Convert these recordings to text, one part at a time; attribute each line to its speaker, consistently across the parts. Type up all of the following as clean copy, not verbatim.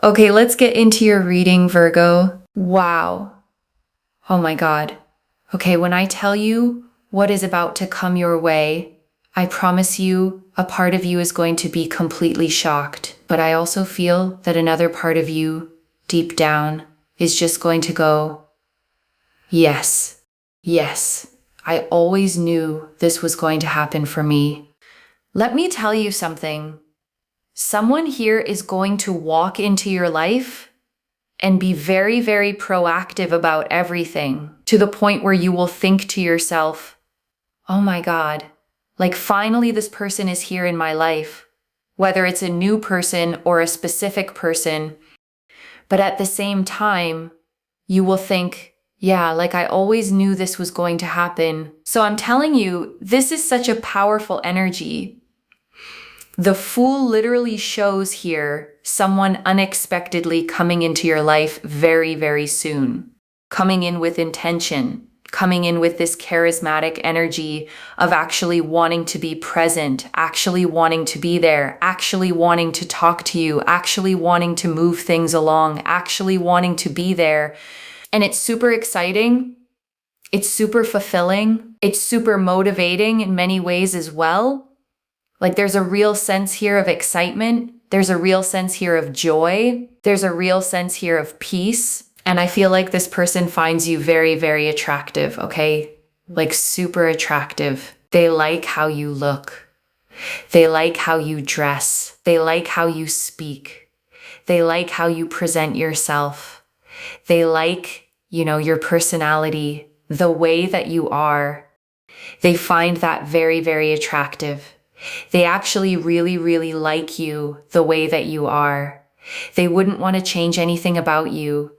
Speaker 1: Okay, let's get into your reading, Virgo. Wow. Oh my God. Okay, when I tell you what is about to come your way, I promise you a part of you is going to be completely shocked. But I also feel that another part of you, deep down, is just going to go, yes, yes. I always knew this was going to happen for me. Let me tell you something. Someone here is going to walk into your life and be very, very proactive about everything, to the point where you will think to yourself, oh my God, like finally this person is here in my life, whether it's a new person or a specific person. But at the same time, you will think, yeah, like I always knew this was going to happen. So I'm telling you, this is such a powerful energy. The Fool literally shows here someone unexpectedly coming into your life very, very soon. Coming in with intention, coming in with this charismatic energy of actually wanting to be present, actually wanting to be there, actually wanting to talk to you, actually wanting to move things along, actually wanting to be there. And it's super exciting. It's super fulfilling. It's super motivating in many ways as well. Like there's a real sense here of excitement. There's a real sense here of joy. There's a real sense here of peace. And I feel like this person finds you very, very attractive, okay? Like super attractive. They like how you look. They like how you dress. They like how you speak. They like how you present yourself. They like, your personality, the way that you are. They find that very, very attractive. They actually really, really like you the way that you are. They wouldn't want to change anything about you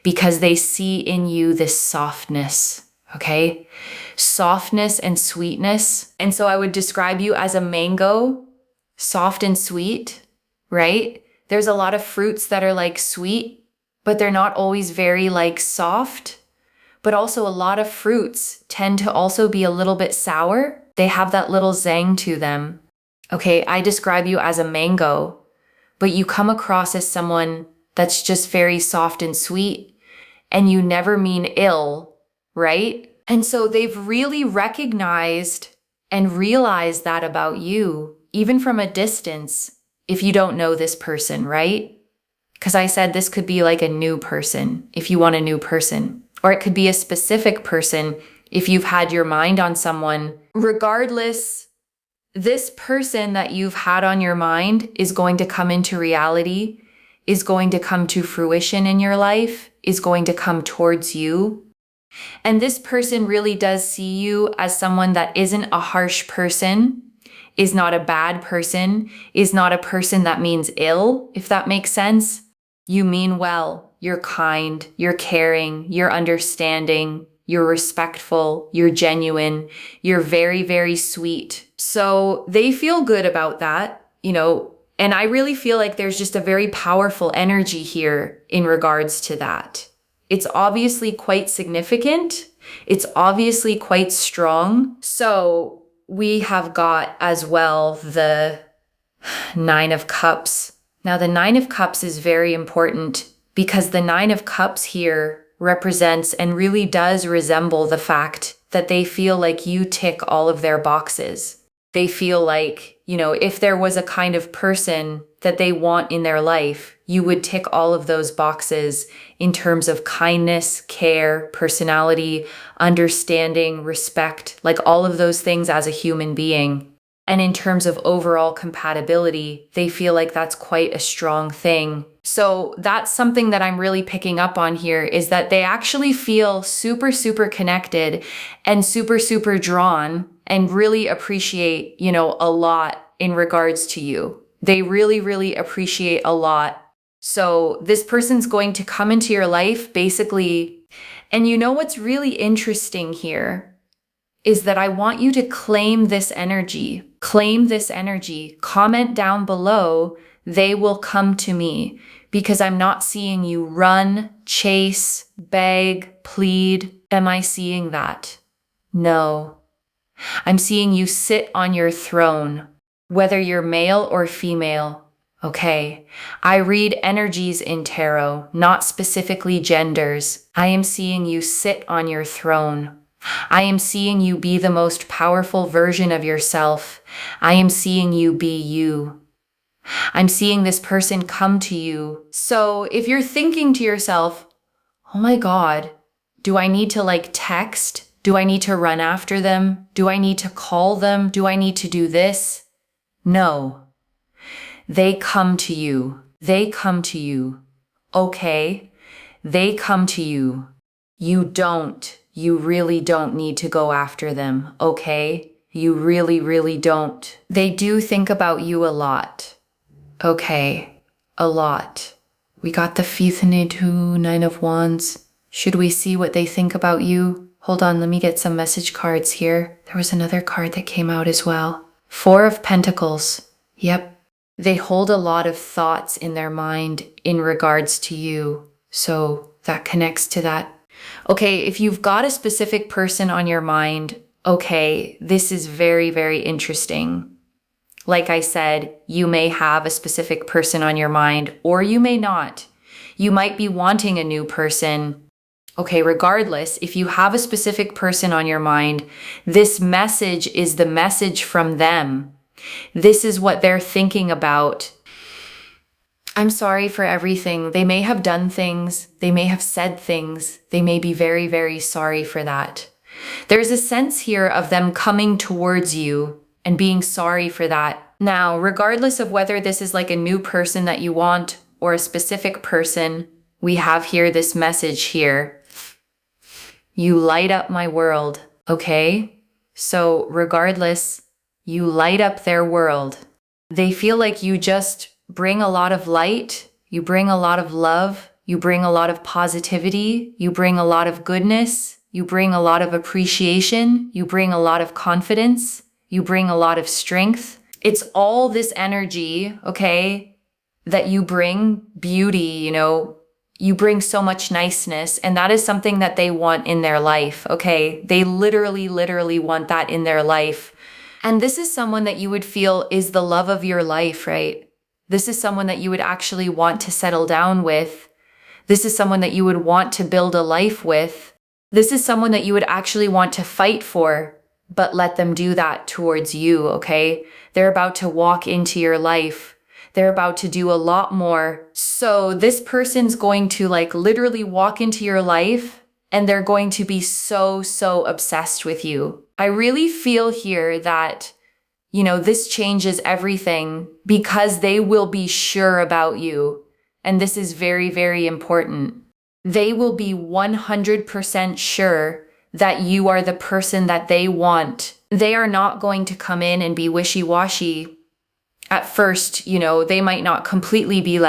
Speaker 1: because they see in you this softness, okay? Softness and sweetness. And so I would describe you as a mango, soft and sweet, right? There's a lot of fruits that are like sweet, but they're not always very like soft. But also a lot of fruits tend to also be a little bit sour. They have that little zang to them. Okay, I describe you as a mango, but you come across as someone that's just very soft and sweet, and you never mean ill, right? And so they've really recognized and realized that about you, even from a distance, if you don't know this person, right? Because I said this could be like a new person, if you want a new person. Or it could be a specific person if you've had your mind on someone. Regardless, this person that you've had on your mind is going to come into reality, is going to come to fruition in your life, is going to come towards you. And this person really does see you as someone that isn't a harsh person, is not a bad person, is not a person that means ill, if that makes sense. You mean well. You're kind, you're caring, you're understanding, you're respectful, you're genuine, you're very, very sweet. So they feel good about that, and I really feel like there's just a very powerful energy here in regards to that. It's obviously quite significant. It's obviously quite strong. So we have got as well the Nine of Cups. Now the Nine of Cups is very important because the Nine of Cups here represents and really does resemble the fact that they feel like you tick all of their boxes. They feel like, if there was a kind of person that they want in their life, you would tick all of those boxes in terms of kindness, care, personality, understanding, respect, like all of those things as a human being. And in terms of overall compatibility, they feel like that's quite a strong thing. So that's something that I'm really picking up on here, is that they actually feel super, super connected and super, super drawn and really appreciate, a lot in regards to you. They really, really appreciate a lot. So this person's going to come into your life basically. And what's really interesting here is that I want you to claim this energy. Claim this energy. Comment down below, they will come to me, because I'm not seeing you run, chase, beg, plead. Am I seeing that? No. I'm seeing you sit on your throne, whether you're male or female. Okay, I read energies in tarot, not specifically genders. I am seeing you sit on your throne. I am seeing you be the most powerful version of yourself. I am seeing you be you. I'm seeing this person come to you. So if you're thinking to yourself, oh my God, do I need to text? Do I need to run after them? Do I need to call them? Do I need to do this? No. They come to you. They come to you. Okay? They come to you. You really don't need to go after them, okay? You really, really don't. They do think about you a lot. Okay, a lot. We got the Fifth-Two, Nine of Wands. Should we see what they think about you? Hold on, let me get some message cards here. There was another card that came out as well. Four of Pentacles. Yep. They hold a lot of thoughts in their mind in regards to you. So that connects to that. Okay, if you've got a specific person on your mind, okay, this is very, very interesting. Like I said, you may have a specific person on your mind, or you may not. You might be wanting a new person. Okay, regardless, if you have a specific person on your mind, this message is the message from them. This is what they're thinking about. I'm sorry for everything. They may have done things. They may have said things. They may be very, very sorry for that. There's a sense here of them coming towards you and being sorry for that. Now, regardless of whether this is a new person that you want or a specific person, we have here this message here. You light up my world, okay? So regardless, you light up their world. They feel like you just bring a lot of light, you bring a lot of love, you bring a lot of positivity, you bring a lot of goodness, you bring a lot of appreciation, you bring a lot of confidence, you bring a lot of strength. It's all this energy, okay, that you bring, beauty, you bring so much niceness, and that is something that they want in their life, okay? They literally, literally want that in their life. And this is someone that you would feel is the love of your life, right? This is someone that you would actually want to settle down with. This is someone that you would want to build a life with. This is someone that you would actually want to fight for, but let them do that towards you, okay? They're about to walk into your life. They're about to do a lot more. So this person's going to literally walk into your life, and they're going to be so, so obsessed with you. I really feel here that, this changes everything because they will be sure about you. And this is very, very important. They will be 100% sure that you are the person that they want. They are not going to come in and be wishy-washy. At first, they might not completely be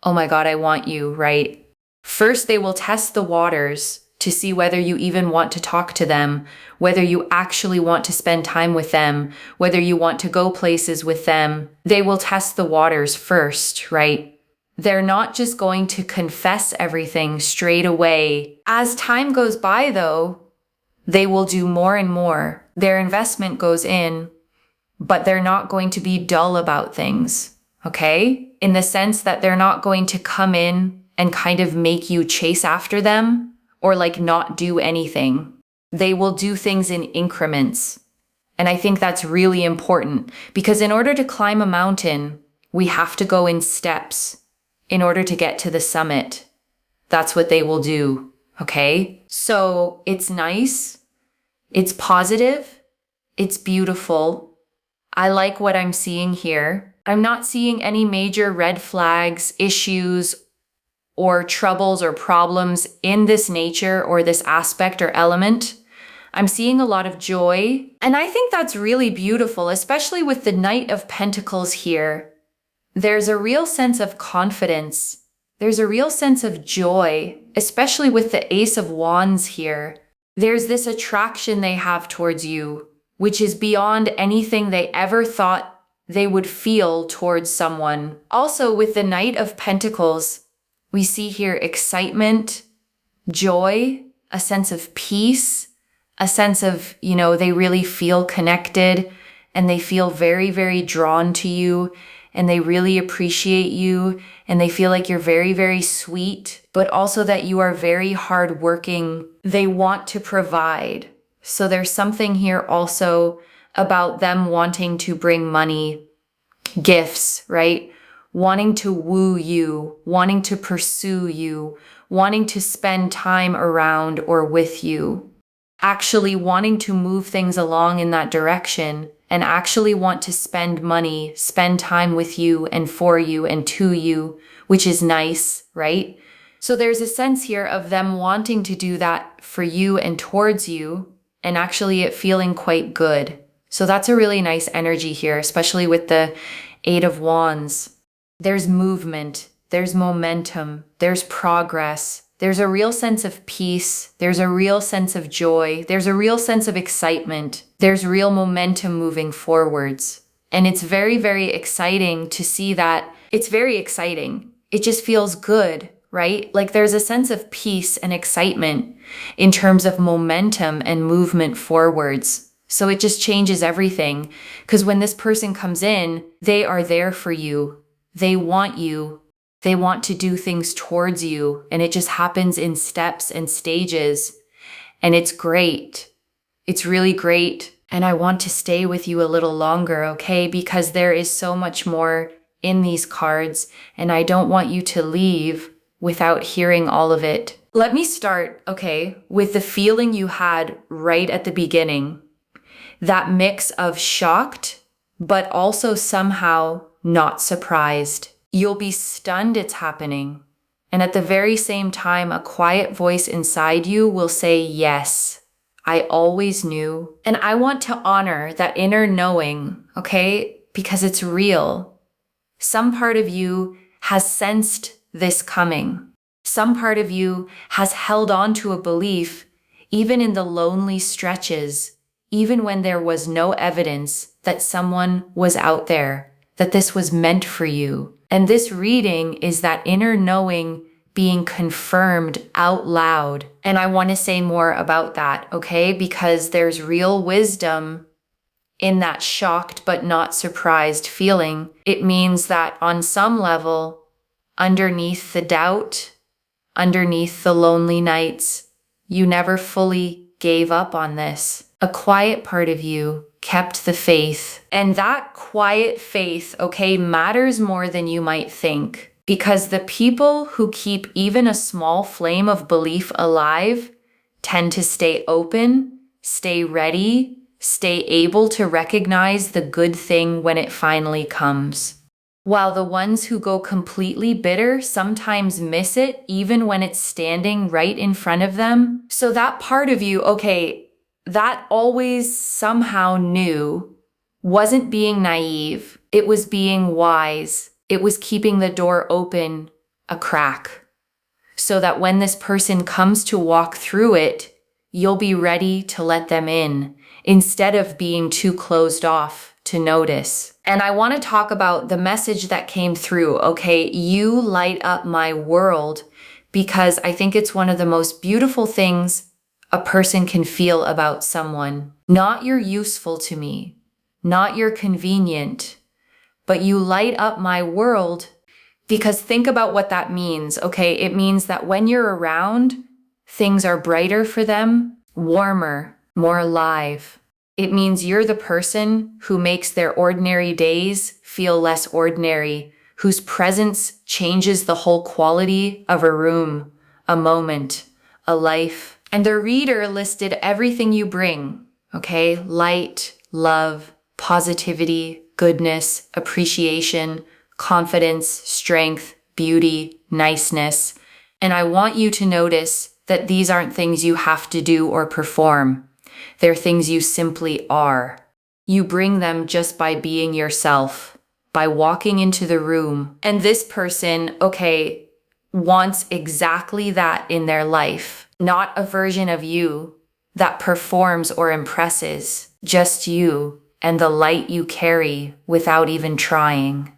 Speaker 1: oh my God, I want you, right? First, they will test the waters to see whether you even want to talk to them, whether you actually want to spend time with them, whether you want to go places with them. They will test the waters first, right? They're not just going to confess everything straight away. As time goes by, though, they will do more and more. Their investment goes in, but they're not going to be dull about things, okay? In the sense that they're not going to come in and kind of make you chase after them or not do anything. They will do things in increments. And I think that's really important because in order to climb a mountain, we have to go in steps in order to get to the summit. That's what they will do, okay? So it's nice, it's positive, it's beautiful. I like what I'm seeing here. I'm not seeing any major red flags, issues, or troubles or problems in this nature or this aspect or element. I'm seeing a lot of joy. And I think that's really beautiful, especially with the Knight of Pentacles here. There's a real sense of confidence. There's a real sense of joy, especially with the Ace of Wands here. There's this attraction they have towards you, which is beyond anything they ever thought they would feel towards someone. Also, with the Knight of Pentacles, we see here excitement, joy, a sense of peace, a sense of, they really feel connected and they feel very, very drawn to you. and they really appreciate you, and they feel like you're very, very sweet, but also that you are very hardworking. They want to provide. So there's something here also about them wanting to bring money, gifts, right? Wanting to woo you, wanting to pursue you, wanting to spend time around or with you, actually wanting to move things along in that direction, and actually want to spend money, spend time with you and for you and to you, which is nice, right? So there's a sense here of them wanting to do that for you and towards you, and actually it feeling quite good. So that's a really nice energy here, especially with the Eight of Wands. There's movement, there's momentum, there's progress, there's a real sense of peace, there's a real sense of joy, there's a real sense of excitement, there's real momentum moving forwards. And it's very, very exciting to see that. It's very exciting. It just feels good, right? Like there's a sense of peace and excitement in terms of momentum and movement forwards. So it just changes everything, because when this person comes in, they are there for you. They want you. They want to do things towards you, and it just happens in steps and stages. And it's great. It's really great. And I want to stay with you a little longer, okay? Because there is so much more in these cards, and I don't want you to leave without hearing all of it. Let me start, okay, with the feeling you had right at the beginning. That mix of shocked, but also somehow not surprised. You'll be stunned it's happening. And at the very same time, a quiet voice inside you will say, yes, I always knew. And I want to honor that inner knowing, okay? Because it's real. Some part of you has sensed this coming. Some part of you has held on to a belief, even in the lonely stretches, even when there was no evidence that someone was out there, that this was meant for you. And this reading is that inner knowing being confirmed out loud. And I want to say more about that, okay? Because there's real wisdom in that shocked but not surprised feeling. It means that on some level, underneath the doubt, underneath the lonely nights, you never fully gave up on this. A quiet part of you kept the faith. And that quiet faith, okay, matters more than you might think. Because the people who keep even a small flame of belief alive tend to stay open, stay ready, stay able to recognize the good thing when it finally comes. While the ones who go completely bitter sometimes miss it even when it's standing right in front of them. So that part of you, okay, that always somehow knew, wasn't being naive. It was being wise. It was keeping the door open a crack so that when this person comes to walk through it, you'll be ready to let them in instead of being too closed off to notice. And I want to talk about the message that came through, okay? You light up my world, because I think it's one of the most beautiful things a person can feel about someone. Not you're useful to me, not you're convenient, but you light up my world. Because think about what that means, okay? It means that when you're around, things are brighter for them, warmer, more alive. It means you're the person who makes their ordinary days feel less ordinary, whose presence changes the whole quality of a room, a moment, a life. And the reader listed everything you bring, okay? Light, love, positivity, goodness, appreciation, confidence, strength, beauty, niceness. And I want you to notice that these aren't things you have to do or perform. They're things you simply are. You bring them just by being yourself, by walking into the room. And this person, okay, wants exactly that in their life. Not a version of you that performs or impresses, just you and the light you carry without even trying.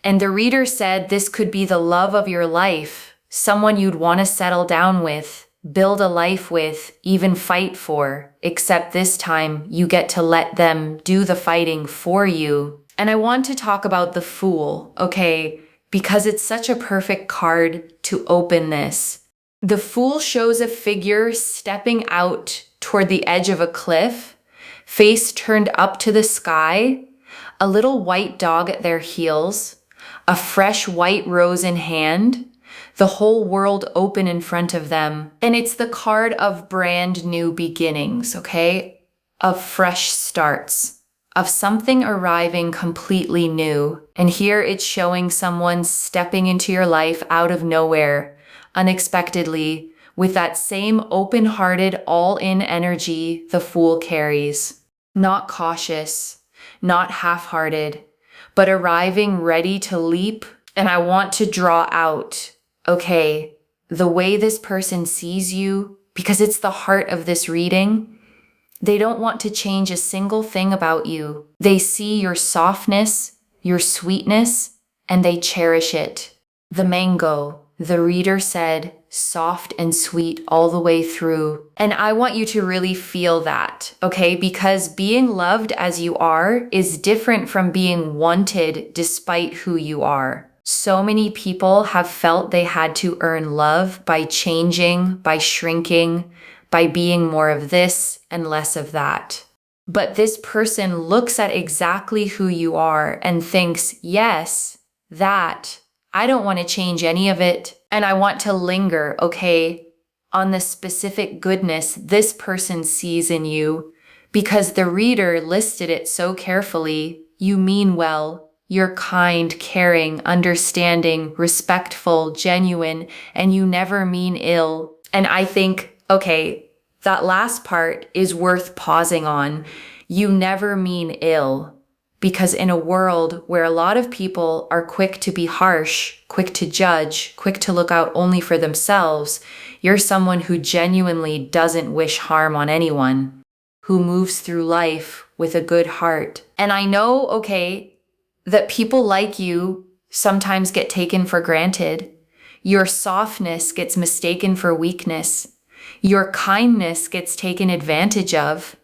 Speaker 1: And the reader said this could be the love of your life, someone you'd want to settle down with, build a life with, even fight for, except this time you get to let them do the fighting for you. And I want to talk about the Fool, okay? Because it's such a perfect card to open this. The Fool shows a figure stepping out toward the edge of a cliff, face turned up to the sky, a little white dog at their heels, a fresh white rose in hand, the whole world open in front of them. And it's the card of brand new beginnings, okay? Of fresh starts, of something arriving completely new. And here it's showing someone stepping into your life out of nowhere, unexpectedly, with that same open-hearted, all-in energy the Fool carries. Not cautious, not half-hearted, but arriving ready to leap. And I want to draw out, okay, the way this person sees you, because it's the heart of this reading. They don't want to change a single thing about you. They see your softness, your sweetness, and they cherish it. The mango, the reader said, soft and sweet all the way through. And I want you to really feel that, okay? Because being loved as you are is different from being wanted despite who you are. So many people have felt they had to earn love by changing, by shrinking, by being more of this and less of that. But this person looks at exactly who you are and thinks, yes, that. I don't want to change any of it. And I want to linger, okay, on the specific goodness this person sees in you, because the reader listed it so carefully. You mean well. You're kind, caring, understanding, respectful, genuine, and you never mean ill. And I think, okay, that last part is worth pausing on. You never mean ill. Because in a world where a lot of people are quick to be harsh, quick to judge, quick to look out only for themselves, you're someone who genuinely doesn't wish harm on anyone, who moves through life with a good heart. And I know, okay, that people like you sometimes get taken for granted. Your softness gets mistaken for weakness. Your kindness gets taken advantage of.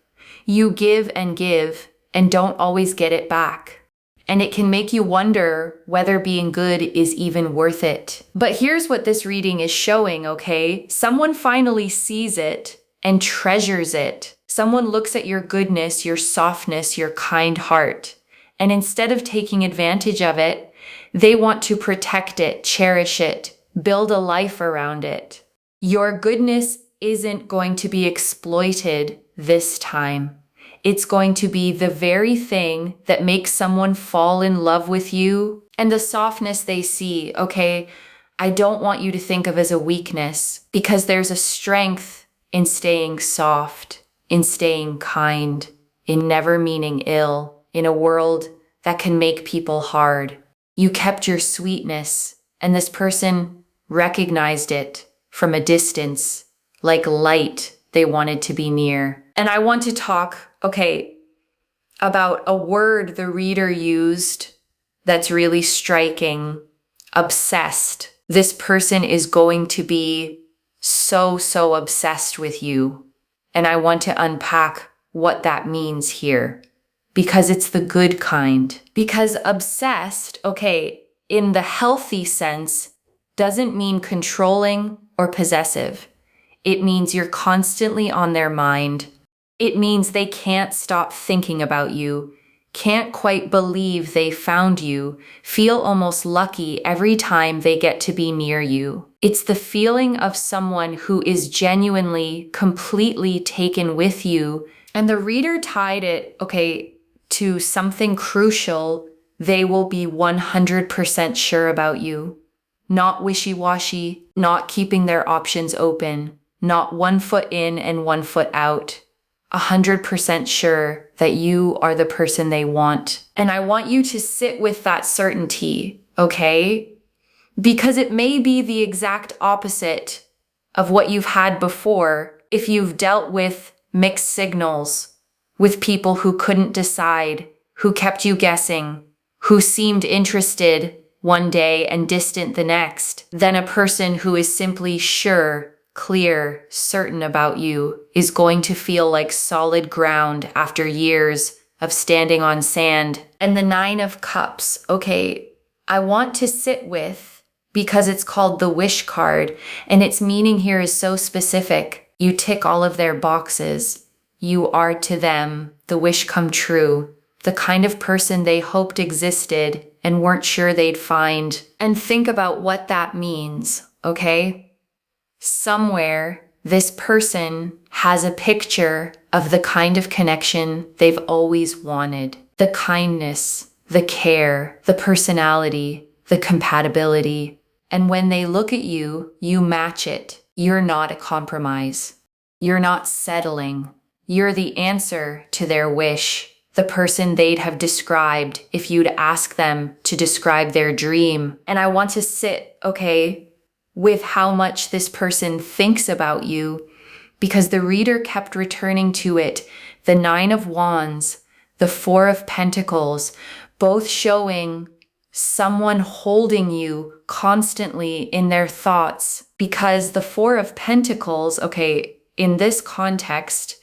Speaker 1: You give and don't always get it back. And it can make you wonder whether being good is even worth it. But here's what this reading is showing, okay? Someone finally sees it and treasures it. Someone looks at your goodness, your softness, your kind heart. And instead of taking advantage of it, they want to protect it, cherish it, build a life around it. Your goodness isn't going to be exploited this time. It's going to be the very thing that makes someone fall in love with you. And the softness they see, okay, I don't want you to think of as a weakness, because there's a strength in staying soft, in staying kind, in never meaning ill, in a world that can make people hard. You kept your sweetness, and this person recognized it from a distance, like light they wanted to be near. And I want to talk, okay, about a word the reader used that's really striking. Obsessed. This person is going to be so obsessed with you. And I want to unpack what that means here, because it's the good kind. Because obsessed, okay, in the healthy sense, doesn't mean controlling or possessive. It means you're constantly on their mind. It means they can't stop thinking about you, can't quite believe they found you, feel almost lucky every time they get to be near you. It's the feeling of someone who is genuinely, completely taken with you. And the reader tied it, okay, to something crucial. They will be 100% sure about you. Not wishy-washy, not keeping their options open, not 1 foot in and 1 foot out. 100% sure that you are the person they want. And I want you to sit with that certainty, okay? Because it may be the exact opposite of what you've had before if you've dealt with mixed signals, with people who couldn't decide, who kept you guessing, who seemed interested one day and distant the next, than a person who is simply sure, clear, certain about you is going to feel like solid ground after years of standing on sand. And the Nine of Cups, okay, I want to sit with, because it's called the Wish card, and its meaning here is so specific. You tick all of their boxes. You are to them the wish come true, the kind of person they hoped existed and weren't sure they'd find. And think about what that means, okay? Somewhere, this person has a picture of the kind of connection they've always wanted. The kindness, the care, the personality, the compatibility. And when they look at you, you match it. You're not a compromise. You're not settling. You're the answer to their wish. The person they'd have described if you'd ask them to describe their dream. And I want to sit, okay, with how much this person thinks about you, because the reader kept returning to it. The Nine of Wands, the Four of Pentacles, both showing someone holding you constantly in their thoughts, because the Four of Pentacles, okay, in this context,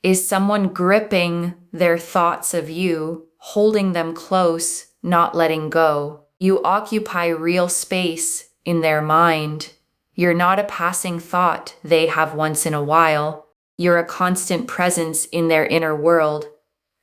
Speaker 1: is someone gripping their thoughts of you, holding them close, not letting go. You occupy real space in their mind. You're not a passing thought they have once in a while. You're a constant presence in their inner world,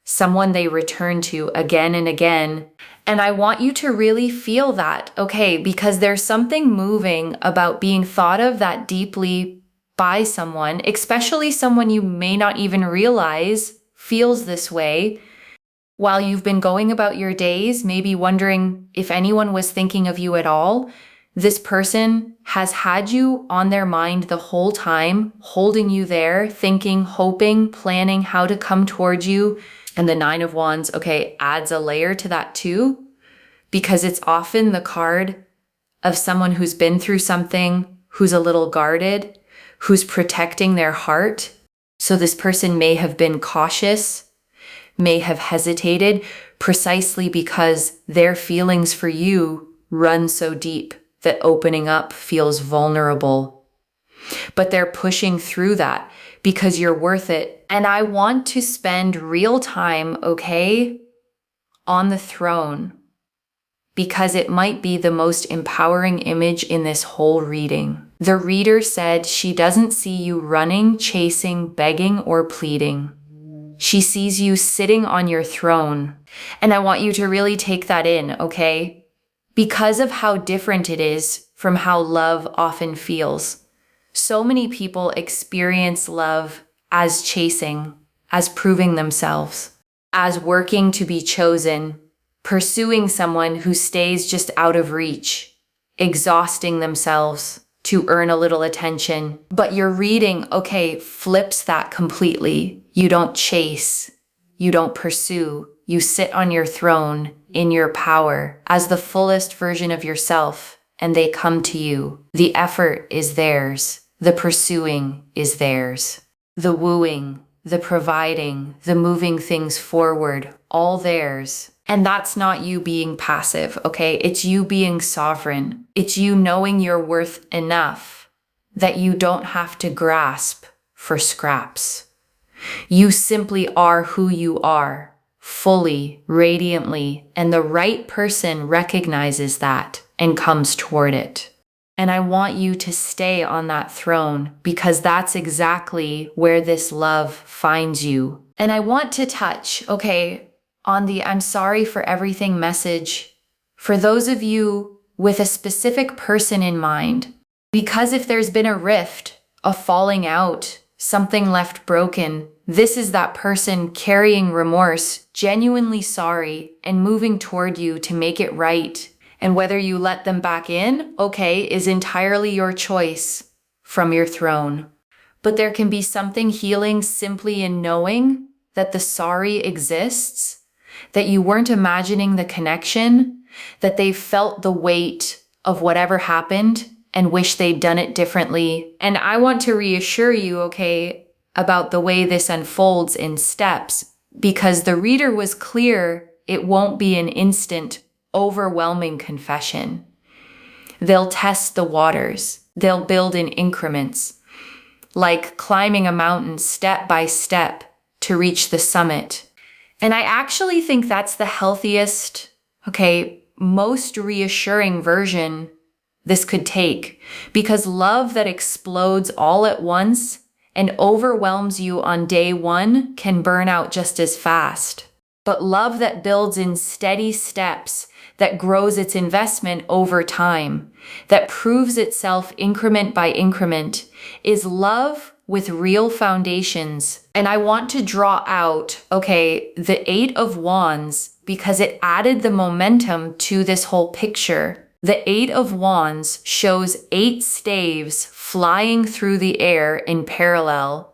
Speaker 1: someone they return to again and again. And I want you to really feel that, okay, because there's something moving about being thought of that deeply by someone, especially someone you may not even realize feels this way, while you've been going about your days, maybe wondering if anyone was thinking of you at all. This person has had you on their mind the whole time, holding you there, thinking, hoping, planning how to come towards you. And the Nine of Wands, okay, adds a layer to that too, because it's often the card of someone who's been through something, who's a little guarded, who's protecting their heart. So this person may have been cautious, may have hesitated, precisely because their feelings for you run so deep that opening up feels vulnerable. But they're pushing through that because you're worth it. And I want to spend real time, okay, on the throne, because it might be the most empowering image in this whole reading. The reader said she doesn't see you running, chasing, begging, or pleading. She sees you sitting on your throne. And I want you to really take that in, okay? Because of how different it is from how love often feels. So many people experience love as chasing, as proving themselves, as working to be chosen, pursuing someone who stays just out of reach, exhausting themselves to earn a little attention. But your reading, okay, flips that completely. You don't chase, you don't pursue, you sit on your throne in your power as the fullest version of yourself, and they come to you. The effort is theirs, the pursuing is theirs, the wooing, the providing, the moving things forward, all theirs. And that's not you being passive, okay? It's you being sovereign. It's you knowing you're worth enough that you don't have to grasp for scraps. You simply are who you are, fully, radiantly, and the right person recognizes that and comes toward it. And I want you to stay on that throne, because that's exactly where this love finds you. And I want to touch, okay, on the I'm sorry for everything message for those of you with a specific person in mind. Because if there's been a rift, a falling out, something left broken, this is that person carrying remorse, genuinely sorry, and moving toward you to make it right. And whether you let them back in, okay, is entirely your choice from your throne. But there can be something healing simply in knowing that the sorry exists, that you weren't imagining the connection, that they felt the weight of whatever happened and wish they'd done it differently. And I want to reassure you, okay, about the way this unfolds in steps, because the reader was clear it won't be an instant, overwhelming confession. They'll test the waters. They'll build in increments, like climbing a mountain step by step to reach the summit. And I actually think that's the healthiest, most reassuring version this could take, because love that explodes all at once and overwhelms you on day one can burn out just as fast. But love that builds in steady steps, that grows its investment over time, that proves itself increment by increment, is love with real foundations. And I want to draw out, the Eight of Wands, because it added the momentum to this whole picture. The Eight of Wands shows 8 staves flying through the air in parallel,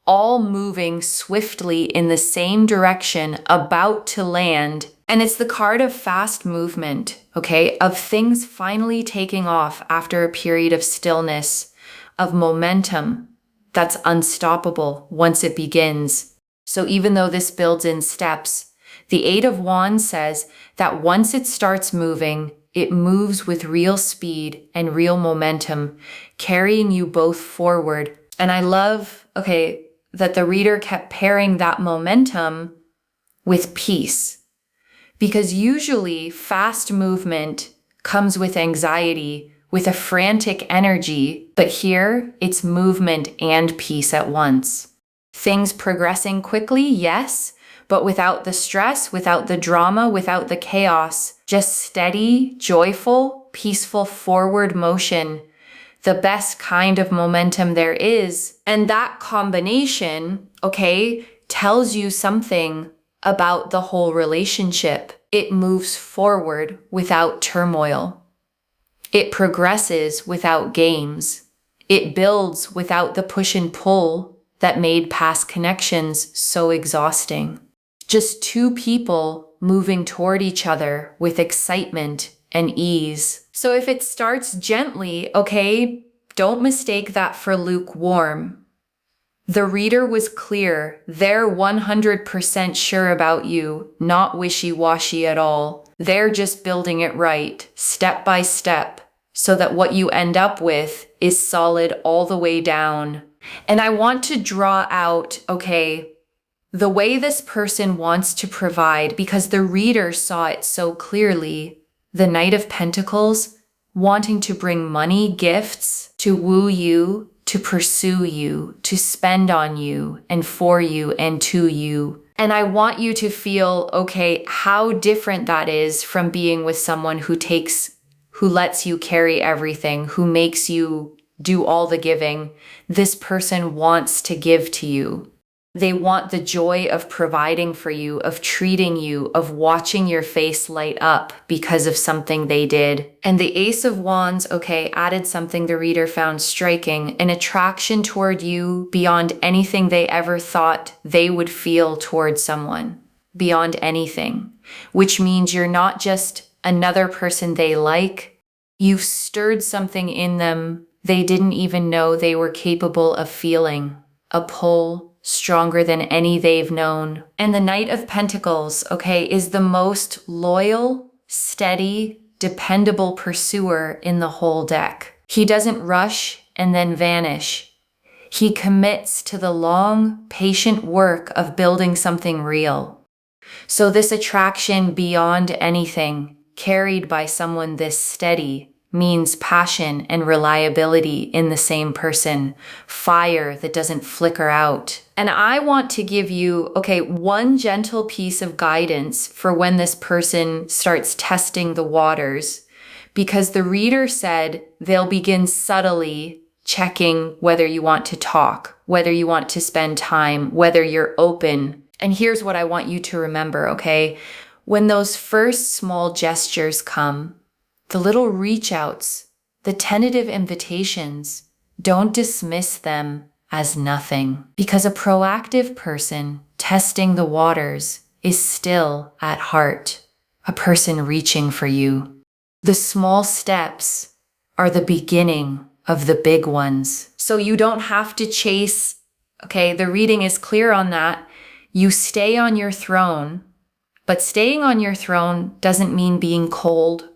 Speaker 1: all moving swiftly in the same direction, about to land. And it's the card of fast movement, of things finally taking off after a period of stillness, of momentum that's unstoppable once it begins. So even though this builds in steps, the Eight of Wands says that once it starts moving, it moves with real speed and real momentum, carrying you both forward. And I love, that the reader kept pairing that momentum with peace. Because usually fast movement comes with anxiety, with a frantic energy, but here it's movement and peace at once. Things progressing quickly, yes, but without the stress, without the drama, without the chaos, just steady, joyful, peaceful forward motion, the best kind of momentum there is. And that combination, tells you something about the whole relationship. It moves forward without turmoil. It progresses without games. It builds without the push and pull that made past connections so exhausting. Just two people moving toward each other with excitement and ease. So if it starts gently, don't mistake that for lukewarm. The reader was clear. They're 100% sure about you, not wishy-washy at all. They're just building it right, step by step, so that what you end up with is solid all the way down. And I want to draw out, the way this person wants to provide, because the reader saw it so clearly. The Knight of Pentacles wanting to bring money, gifts, to woo you, to pursue you, to spend on you, and for you, and to you. And I want you to feel, how different that is from being with someone who lets you carry everything, who makes you do all the giving. This person wants to give to you. They want the joy of providing for you, of treating you, of watching your face light up because of something they did. And the Ace of Wands, added something the reader found striking, an attraction toward you beyond anything they ever thought they would feel toward someone, beyond anything, which means you're not just another person they like. You've stirred something in them they didn't even know they were capable of feeling, a pull stronger than any they've known. And the Knight of Pentacles, is the most loyal, steady, dependable pursuer in the whole deck. He doesn't rush and then vanish. He commits to the long, patient work of building something real. So this attraction beyond anything, carried by someone this steady, means passion and reliability in the same person, fire that doesn't flicker out. And I want to give you, one gentle piece of guidance for when this person starts testing the waters, because the reader said they'll begin subtly checking whether you want to talk, whether you want to spend time, whether you're open. And here's what I want you to remember, when those first small gestures come, the little reach outs, the tentative invitations, don't dismiss them as nothing, because a proactive person testing the waters is still at heart a person reaching for you. The small steps are the beginning of the big ones. So you don't have to chase, the reading is clear on that. You stay on your throne, but staying on your throne doesn't mean being cold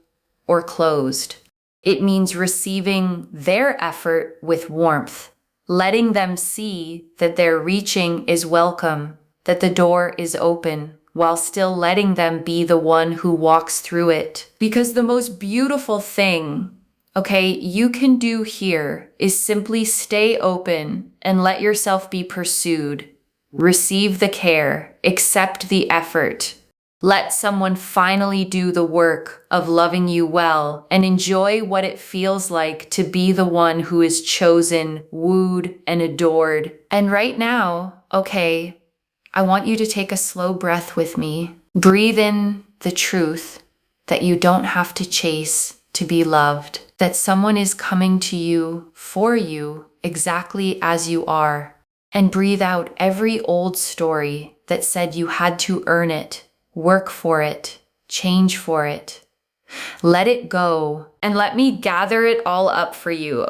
Speaker 1: or closed. It means receiving their effort with warmth, letting them see that their reaching is welcome, that the door is open, while still letting them be the one who walks through it. Because the most beautiful thing, you can do here is simply stay open and let yourself be pursued. Receive the care, accept the effort. Let someone finally do the work of loving you well and enjoy what it feels like to be the one who is chosen, wooed, and adored. And right now, I want you to take a slow breath with me. Breathe in the truth that you don't have to chase to be loved, that someone is coming to you for you exactly as you are. And breathe out every old story that said you had to earn it, work for it, change for it. Let it go and let me gather it all up for you,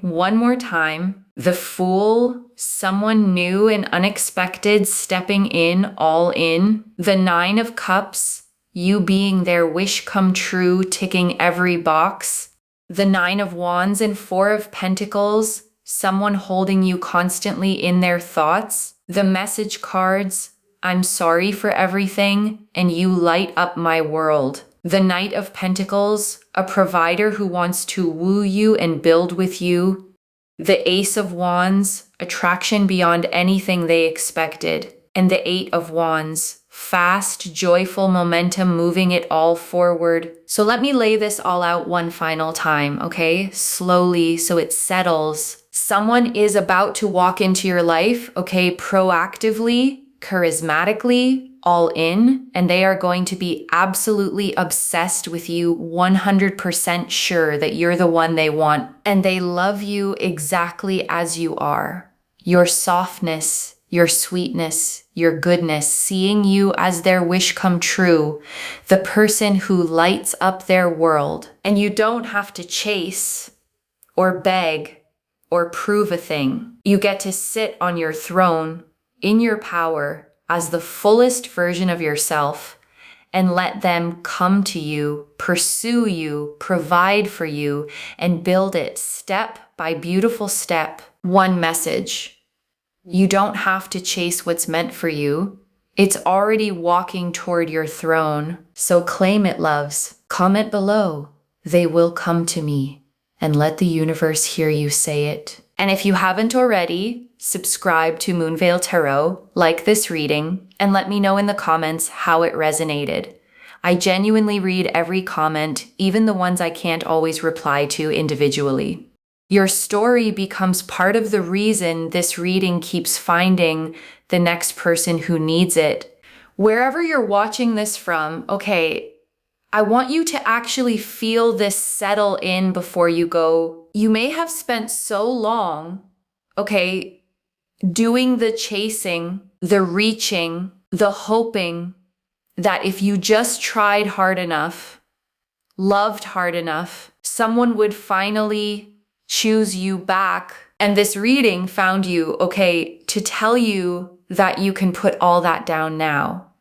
Speaker 1: One more time. The Fool, someone new and unexpected stepping in, all in. The 9 of Cups, you being their wish come true, ticking every box. The 9 of Wands and 4 of Pentacles, someone holding you constantly in their thoughts. The message cards, I'm sorry for everything, and you light up my world. The Knight of Pentacles, a provider who wants to woo you and build with you. The Ace of Wands, attraction beyond anything they expected. And the 8 of Wands, fast, joyful momentum moving it all forward. So let me lay this all out one final time, Slowly so it settles. Someone is about to walk into your life, proactively, charismatically, all in, and they are going to be absolutely obsessed with you, 100% sure that you're the one they want. And they love you exactly as you are. Your softness, your sweetness, your goodness, seeing you as their wish come true, the person who lights up their world. And you don't have to chase or beg or prove a thing. You get to sit on your throne in your power as the fullest version of yourself and let them come to you, pursue you, provide for you, and build it step by beautiful step. One message. You don't have to chase what's meant for you. It's already walking toward your throne. So claim it, loves. Comment below. They will come to me. And let the universe hear you say it. And if you haven't already, subscribe to Moonveil Tarot, like this reading, and let me know in the comments how it resonated. I genuinely read every comment, even the ones I can't always reply to individually. Your story becomes part of the reason this reading keeps finding the next person who needs it. Wherever you're watching this from, I want you to actually feel this settle in before you go. You may have spent so long, doing the chasing, the reaching, the hoping that if you just tried hard enough, loved hard enough, someone would finally choose you back. And this reading found you, to tell you that you can put all that down now.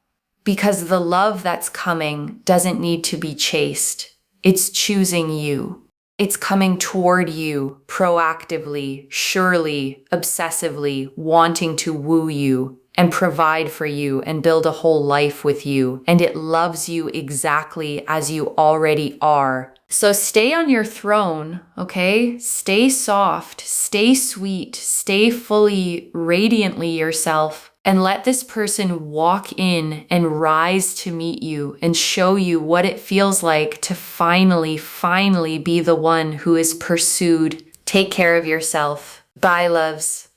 Speaker 1: Because the love that's coming doesn't need to be chased. It's choosing you. It's coming toward you proactively, surely, obsessively, wanting to woo you and provide for you and build a whole life with you. And it loves you exactly as you already are. So stay on your throne, Stay soft, stay sweet, stay fully, radiantly yourself. And let this person walk in and rise to meet you and show you what it feels like to finally be the one who is pursued. Take care of yourself. Bye, loves.